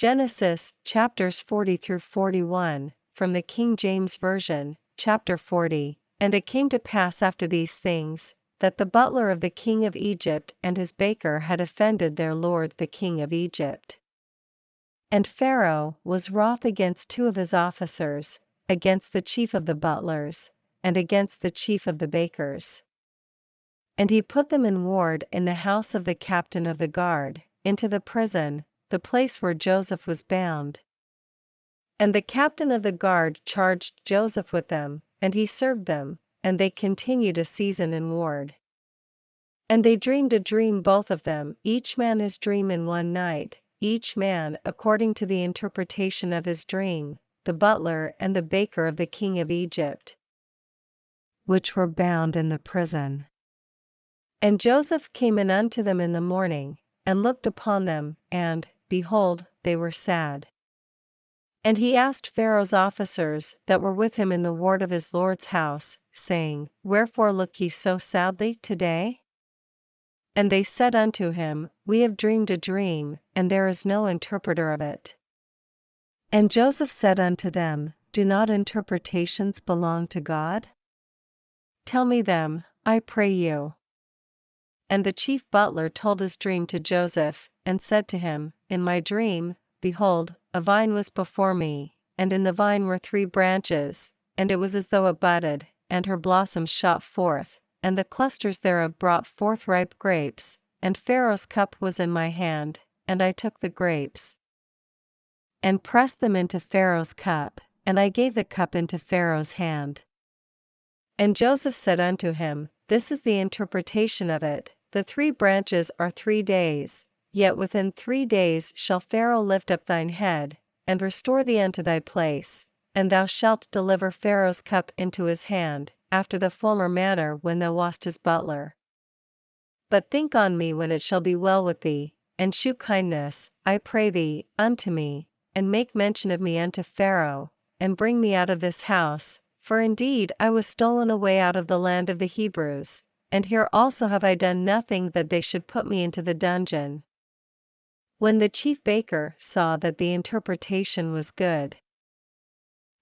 Genesis, chapters 40 through 41, from the King James Version, chapter 40. And it came to pass after these things, that the butler of the king of Egypt and his baker had offended their lord the king of Egypt. And Pharaoh was wroth against two of his officers, against the chief of the butlers, and against the chief of the bakers. And he put them in ward in the house of the captain of the guard, into the prison, the place where Joseph was bound. And the captain of the guard charged Joseph with them, and he served them, and they continued a season in ward. And they dreamed a dream both of them, each man his dream in one night, each man according to the interpretation of his dream, the butler and the baker of the king of Egypt, which were bound in the prison. And Joseph came in unto them in the morning, and looked upon them, and, behold, they were sad. And he asked Pharaoh's officers that were with him in the ward of his lord's house, saying, Wherefore look ye so sadly today? And they said unto him, We have dreamed a dream, and there is no interpreter of it. And Joseph said unto them, Do not interpretations belong to God? Tell me them, I pray you. And the chief butler told his dream to Joseph, and said to him, In my dream, behold, a vine was before me, and in the vine were 3 branches, and it was as though it budded, and her blossoms shot forth, and the clusters thereof brought forth ripe grapes, and Pharaoh's cup was in my hand, and I took the grapes, and pressed them into Pharaoh's cup, and I gave the cup into Pharaoh's hand. And Joseph said unto him, This is the interpretation of it, the 3 branches are 3 days, yet within 3 days shall Pharaoh lift up thine head, and restore thee unto thy place, and thou shalt deliver Pharaoh's cup into his hand, after the former manner when thou wast his butler. But think on me when it shall be well with thee, and shew kindness, I pray thee, unto me, and make mention of me unto Pharaoh, and bring me out of this house, for indeed I was stolen away out of the land of the Hebrews, and here also have I done nothing that they should put me into the dungeon. When the chief baker saw that the interpretation was good,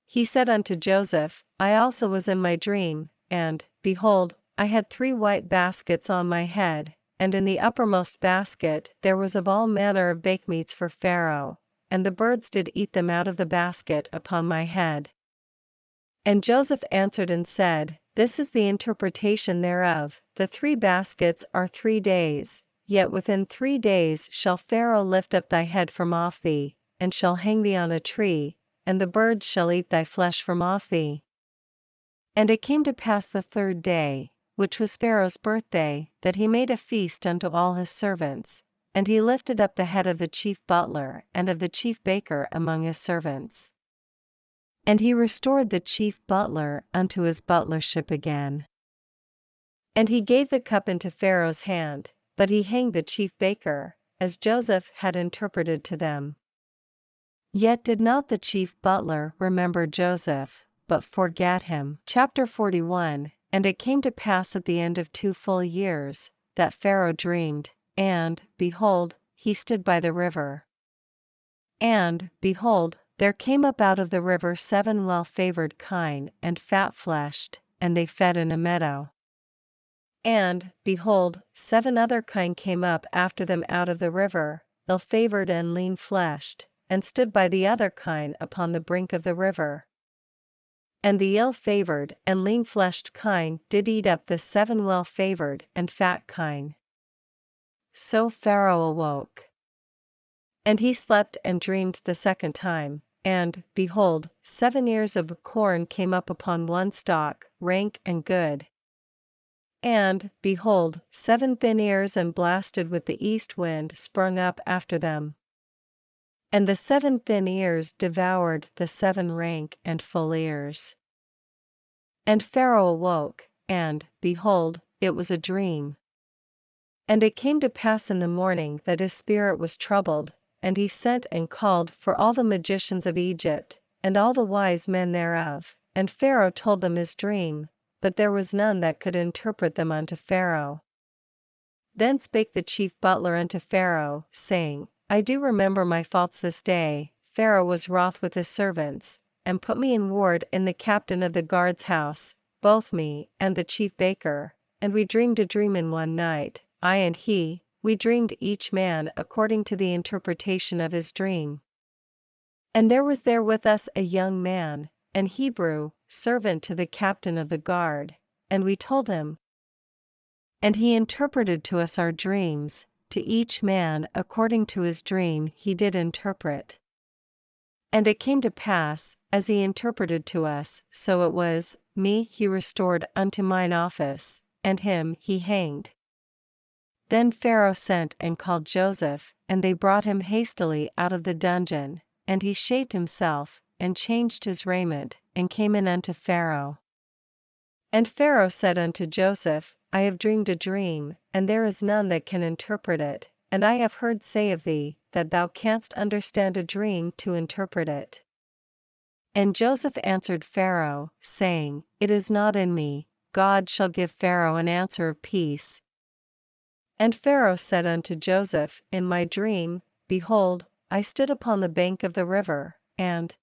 he said unto Joseph, I also was in my dream, and, behold, I had 3 white baskets on my head, and in the uppermost basket there was of all manner of bakemeats for Pharaoh, and the birds did eat them out of the basket upon my head. And Joseph answered and said, This is the interpretation thereof, the 3 baskets are 3 days, yet within 3 days shall Pharaoh lift up thy head from off thee, and shall hang thee on a tree, and the birds shall eat thy flesh from off thee. And it came to pass the 3rd day, which was Pharaoh's birthday, that he made a feast unto all his servants, and he lifted up the head of the chief butler and of the chief baker among his servants. And he restored the chief butler unto his butlership again. And he gave the cup into Pharaoh's hand, but he hanged the chief baker, as Joseph had interpreted to them. Yet did not the chief butler remember Joseph, but forgat him. Chapter 41. And it came to pass at the end of 2 full years, that Pharaoh dreamed, and, behold, he stood by the river. And, behold, there came up out of the river 7 well-favored kine and fat-fleshed, and they fed in a meadow. And, behold, 7 other kine came up after them out of the river, ill-favored and lean-fleshed, and stood by the other kine upon the brink of the river. And the ill-favored and lean-fleshed kine did eat up the 7 well-favored and fat kine. So Pharaoh awoke. And he slept and dreamed the 2nd time. And, behold, 7 ears of corn came up upon one stalk, rank and good. And, behold, 7 thin ears and blasted with the east wind sprung up after them. And the 7 thin ears devoured the 7 rank and full ears. And Pharaoh awoke, and, behold, it was a dream. And it came to pass in the morning that his spirit was troubled, and he sent and called for all the magicians of Egypt, and all the wise men thereof, and Pharaoh told them his dream, but there was none that could interpret them unto Pharaoh. Then spake the chief butler unto Pharaoh, saying, I do remember my faults this day. Pharaoh was wroth with his servants, and put me in ward in the captain of the guard's house, both me and the chief baker, and we dreamed a dream in one night, I and he, we dreamed each man according to the interpretation of his dream. And there was there with us a young man, an Hebrew, servant to the captain of the guard, and we told him. And he interpreted to us our dreams, to each man according to his dream he did interpret. And it came to pass, as he interpreted to us, so it was, me he restored unto mine office, and him he hanged. Then Pharaoh sent and called Joseph, and they brought him hastily out of the dungeon, and he shaved himself, and changed his raiment, and came in unto Pharaoh. And Pharaoh said unto Joseph, I have dreamed a dream, and there is none that can interpret it, and I have heard say of thee, that thou canst understand a dream to interpret it. And Joseph answered Pharaoh, saying, It is not in me, God shall give Pharaoh an answer of peace. And Pharaoh said unto Joseph, In my dream, behold, I stood upon the bank of the river, and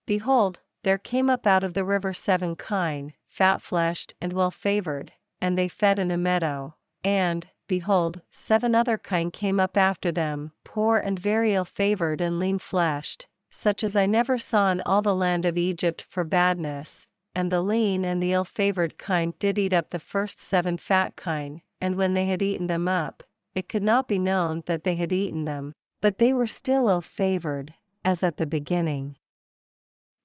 behold, there came up out of the river 7 kine, fat-fleshed and well-favored, and they fed in a meadow, and, behold, 7 other kine came up after them, poor and very ill-favored and lean-fleshed, such as I never saw in all the land of Egypt for badness, and the lean and the ill-favored kine did eat up the first 7 fat kine, and when they had eaten them up, it could not be known that they had eaten them, but they were still ill-favored, as at the beginning.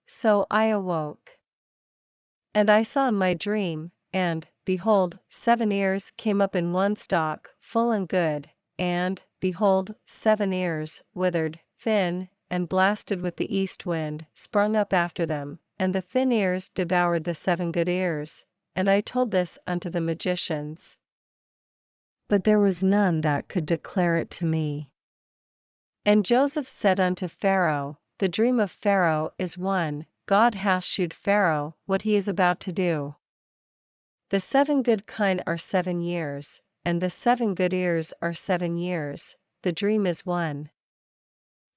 So I awoke. And I saw in my dream, and, behold, 7 ears came up in one stalk, full and good, and, behold, 7 ears, withered, thin, and blasted with the east wind, sprung up after them, and the thin ears devoured the 7 good ears, and I told this unto the magicians. But there was none that could declare it to me. And Joseph said unto Pharaoh, The dream of Pharaoh is one, God hath shewed Pharaoh what he is about to do. The 7 good kine are 7 years, and the 7 good ears are 7 years, the dream is one.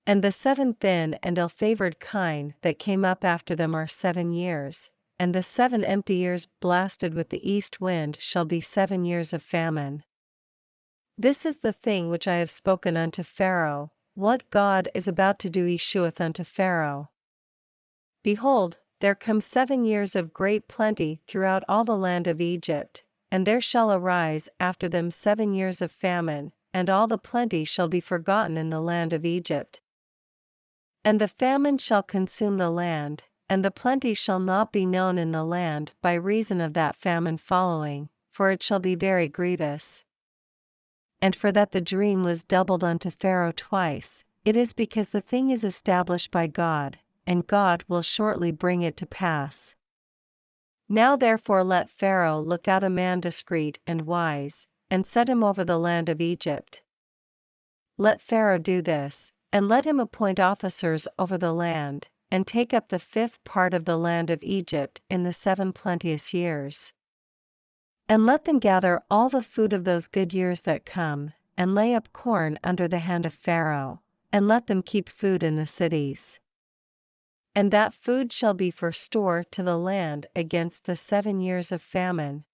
And the 7 thin and ill-favored kine that came up after them are 7 years, and the 7 empty ears blasted with the east wind shall be 7 years of famine. This is the thing which I have spoken unto Pharaoh, what God is about to do he sheweth unto Pharaoh. Behold, there come 7 years of great plenty throughout all the land of Egypt, and there shall arise after them 7 years of famine, and all the plenty shall be forgotten in the land of Egypt. And the famine shall consume the land, and the plenty shall not be known in the land by reason of that famine following, for it shall be very grievous. And for that the dream was doubled unto Pharaoh twice, it is because the thing is established by God, and God will shortly bring it to pass. Now therefore let Pharaoh look out a man discreet and wise, and set him over the land of Egypt. Let Pharaoh do this, and let him appoint officers over the land, and take up the 5th part of the land of Egypt in the 7 plenteous years. And let them gather all the food of those good years that come, and lay up corn under the hand of Pharaoh, and let them keep food in the cities. And that food shall be for store to the land against the 7 years of famine,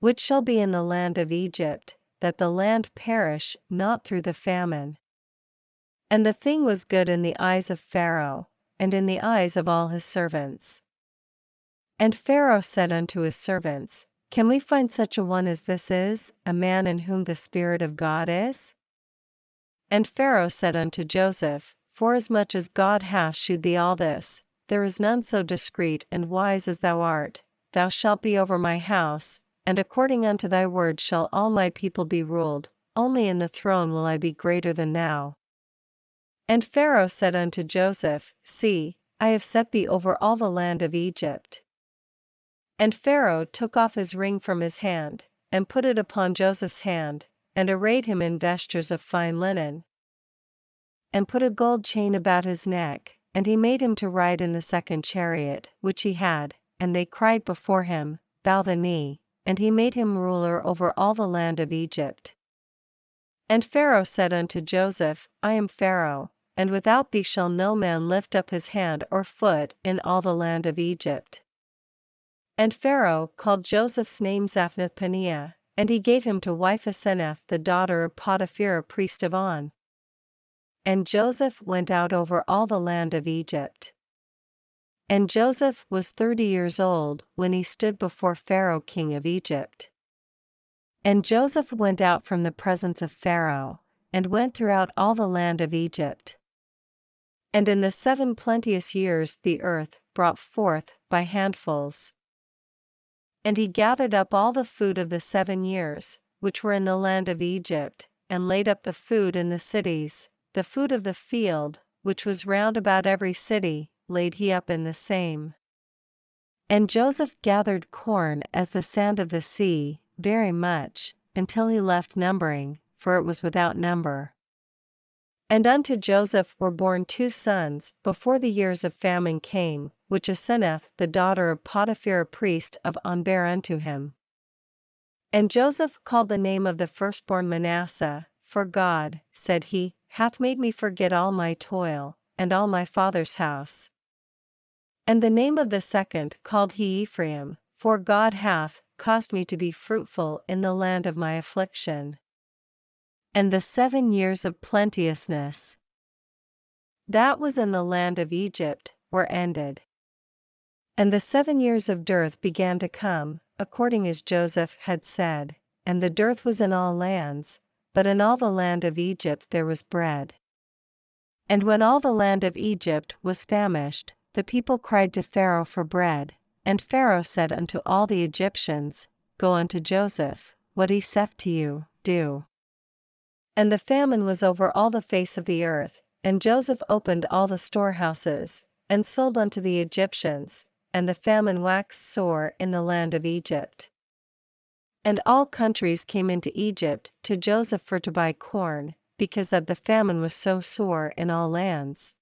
which shall be in the land of Egypt, that the land perish not through the famine. And the thing was good in the eyes of Pharaoh, and in the eyes of all his servants. And Pharaoh said unto his servants, Can we find such a one as this is, a man in whom the Spirit of God is? And Pharaoh said unto Joseph, Forasmuch as God hath shewed thee all this, there is none so discreet and wise as thou art, thou shalt be over my house, and according unto thy word shall all my people be ruled, only in the throne will I be greater than thou. And Pharaoh said unto Joseph, See, I have set thee over all the land of Egypt. And Pharaoh took off his ring from his hand, and put it upon Joseph's hand, and arrayed him in vestures of fine linen, and put a gold chain about his neck, and he made him to ride in the 2nd chariot, which he had, and they cried before him, Bow the knee, and he made him ruler over all the land of Egypt. And Pharaoh said unto Joseph, I am Pharaoh, and without thee shall no man lift up his hand or foot in all the land of Egypt. And Pharaoh called Joseph's name Zaphnath-Paneah, and he gave him to wife Asenath the daughter of Potiphar priest of On. And Joseph went out over all the land of Egypt. And Joseph was 30 years old when he stood before Pharaoh king of Egypt. And Joseph went out from the presence of Pharaoh, and went throughout all the land of Egypt. And in the 7 plenteous years the earth brought forth by handfuls. And he gathered up all the food of the 7 years, which were in the land of Egypt, and laid up the food in the cities, the food of the field, which was round about every city, laid he up in the same. And Joseph gathered corn as the sand of the sea, very much, until he left numbering, for it was without number. And unto Joseph were born 2 sons, before the years of famine came, which Asenath the daughter of Potiphar priest of On bare unto him. And Joseph called the name of the firstborn Manasseh, for God, said he, hath made me forget all my toil, and all my father's house. And the name of the second called he Ephraim, for God hath caused me to be fruitful in the land of my affliction. And the 7 years of plenteousness that was in the land of Egypt were ended. And the 7 years of dearth began to come, according as Joseph had said, and the dearth was in all lands, but in all the land of Egypt there was bread. And when all the land of Egypt was famished, the people cried to Pharaoh for bread, and Pharaoh said unto all the Egyptians, Go unto Joseph, what he saith to you, do. And the famine was over all the face of the earth, and Joseph opened all the storehouses, and sold unto the Egyptians, and the famine waxed sore in the land of Egypt. And all countries came into Egypt to Joseph for to buy corn, because that the famine was so sore in all lands.